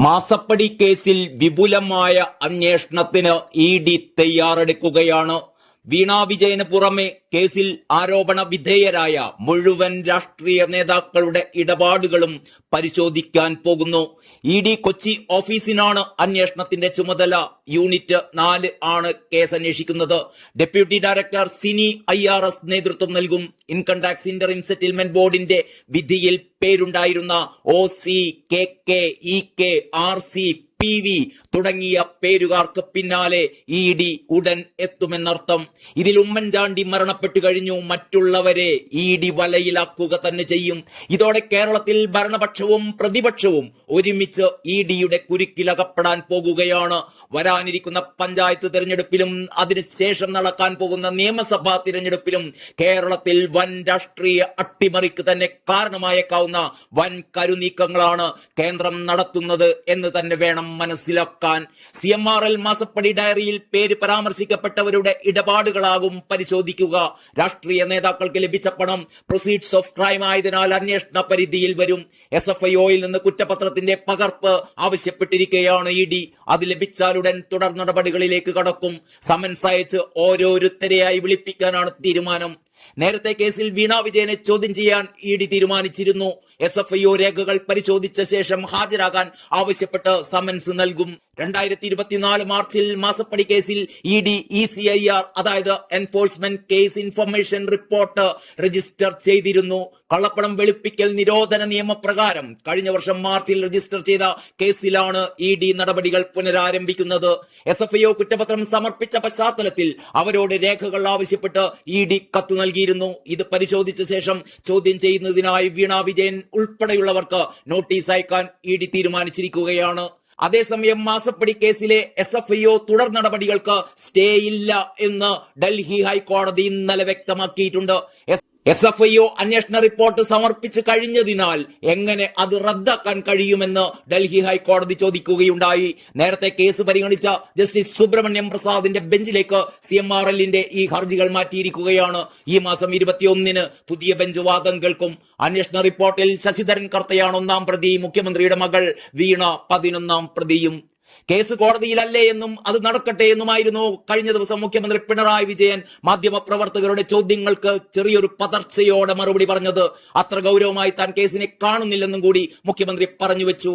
മാസപ്പടി കേസിൽ വിപുലമായ അന്വേഷണത്തിന് ഇ.ഡി. തയ്യാറെടുക്കുകയാണ്. വീണ വിജയന് പുറമെ കേസിൽ ആരോപണ വിധേയരായ മുഴുവൻ രാഷ്ട്രീയ നേതാക്കളുടെ ഇടപാടുകളും പരിശോധിക്കാൻ പോകുന്നു. ഇ.ഡി. കൊച്ചി ഓഫീസിനാണ് അന്വേഷണത്തിന്റെ ചുമതല. യൂണിറ്റ് 4 ആണ് കേസ് അന്വേഷിക്കുന്നത്. ഡെപ്യൂട്ടി ഡയറക്ടർ സിനി IRS നേതൃത്വം നൽകും. ഇൻകം ടാക്സ് ഇന്ററിം സെറ്റിൽമെന്റ് ബോർഡിന്റെ വിധിയിൽ പേരുണ്ടായിരുന്ന OC, KK, EK, RC, PV തുടങ്ങിയ പേരുകാർക്ക് പിന്നാലെ ഇ.ഡി. ഉടൻ എത്തുമെന്നർത്ഥം. ഇതിൽ ഉമ്മൻചാണ്ടി മരണപ്പെട്ടു കഴിഞ്ഞു. മറ്റുള്ളവരെ ഇ.ഡി. വലയിലാക്കുക തന്നെ ചെയ്യും. ഇതോടെ കേരളത്തിൽ ഭരണപക്ഷവും പ്രതിപക്ഷവും ഒരുമിച്ച് ഇ.ഡിയുടെ കുരുക്കിലകപ്പെടാൻ പോകുകയാണ്. വരാനിരിക്കുന്ന പഞ്ചായത്ത് തെരഞ്ഞെടുപ്പിലും അതിനുശേഷം നടക്കാൻ പോകുന്ന നിയമസഭാ തിരഞ്ഞെടുപ്പിലും കേരളത്തിൽ വൻ രാഷ്ട്രീയ അട്ടിമറിക്ക് തന്നെ കാരണമായേക്കാവുന്ന വൻ കരുനീക്കങ്ങളാണ് കേന്ദ്രം നടത്തുന്നത് എന്ന് തന്നെ വേണം മനസ്സിലാക്കാൻ. CMRL മാസപ്പടി ഡയറിയിൽ പേര് പരാമർശിക്കപ്പെട്ടവരുടെ ഇടപാടുകളാകും പരിശോധിക്കുക. രാഷ്ട്രീയ നേതാക്കൾക്ക് ലഭിച്ച പണം പ്രൊസീഡ്സ് ഓഫ് ക്രൈം ആയതിനാൽ അന്വേഷണ പരിധിയിൽ വരും. SFIOയിൽ നിന്ന് കുറ്റപത്രത്തിന്റെ പകർപ്പ് ആവശ്യപ്പെട്ടിരിക്കുകയാണ് ഇ.ഡി. അത് ലഭിച്ചാലുടൻ തുടർ നടപടികളിലേക്ക് കടക്കും. സമൻസ് അയച്ച് ഓരോരുത്തരെയായി വിളിപ്പിക്കാനാണ് തീരുമാനം. നേരത്തെ കേസിൽ വീണ വിജയനെ ചോദ്യം ചെയ്യാൻ ഇ.ഡി. തീരുമാനിച്ചിരുന്നു. SFIO രേഖകൾ പരിശോധിച്ച ശേഷം ഹാജരാകാൻ ആവശ്യപ്പെട്ട് സമൻസ് നൽകും. 2024 മാർച്ചിൽ മാസപ്പടി കേസിൽ ഇ.ഡി. ECIR അതായത് enforcement case information report register ചെയ്തിരുന്നു. കള്ളപ്പണം വെളുപ്പിക്കൽ നിരോധന നിയമപ്രകാരം കഴിഞ്ഞ വർഷം മാർച്ചിൽ രജിസ്റ്റർ ചെയ്ത കേസിലാണ് ഇ.ഡി. നടപടികൾ പുനരാരംഭിക്കുന്നത്. SFIO കുറ്റപത്രം സമർപ്പിച്ച പശ്ചാത്തലത്തിൽ അവരോട് രേഖകൾ ആവശ്യപ്പെട്ട് ഇ.ഡി. കത്ത് നൽകിയിരുന്നു. ഇത് പരിശോധിച്ച ശേഷം ചോദ്യം ചെയ്യുന്നതിനായി വീണ വിജയൻ ഉൾപ്പെടെയുള്ളവർക്ക് നോട്ടീസ് അയക്കാൻ ഇ.ഡി. തീരുമാനിച്ചിരിക്കുകയാണ്. അതേസമയം മാസപ്പടി കേസിലെ SFIO തുടർ നടപടികൾക്ക് സ്റ്റേ ഇല്ല എന്ന് ഡൽഹി ഹൈക്കോടതി ഇന്നലെ വ്യക്തമാക്കിയിട്ടുണ്ട്. SFIO അന്വേഷണ റിപ്പോർട്ട് സമർപ്പിച്ചു കഴിഞ്ഞതിനാൽ എങ്ങനെ അത് റദ്ദാക്കാൻ കഴിയുമെന്ന് ഡൽഹി ഹൈക്കോടതി ചോദിക്കുകയുണ്ടായി. നേരത്തെ കേസ് പരിഗണിച്ച ജസ്റ്റിസ് സുബ്രഹ്മണ്യം പ്രസാദിന്റെ ബെഞ്ചിലേക്ക് CMRLന്റെ ഈ ഹർജികൾ മാറ്റിയിരിക്കുകയാണ്. ഈ മാസം 21-ന് പുതിയ ബെഞ്ച് വാദം കേൾക്കും. അന്വേഷണ റിപ്പോർട്ടിൽ ശശിധരൻ കർത്തയാണ് 1-ാം പ്രതി. മുഖ്യമന്ത്രിയുടെ മകൾ വീണ 11-ാം പ്രതിയും. കേസ് കോടതിയിലല്ലേ എന്നും അത് നടക്കട്ടെ എന്നുമായിരുന്നു കഴിഞ്ഞ ദിവസം മുഖ്യമന്ത്രി പിണറായി വിജയൻ മാധ്യമപ്രവർത്തകരുടെ ചോദ്യങ്ങൾക്ക് ചെറിയൊരു പതർച്ചയോടെ മറുപടി പറഞ്ഞത്. അത്ര ഗൗരവമായി താൻ കേസിനെ കാണുന്നില്ലെന്നും കൂടി മുഖ്യമന്ത്രി പറഞ്ഞു വെച്ചു.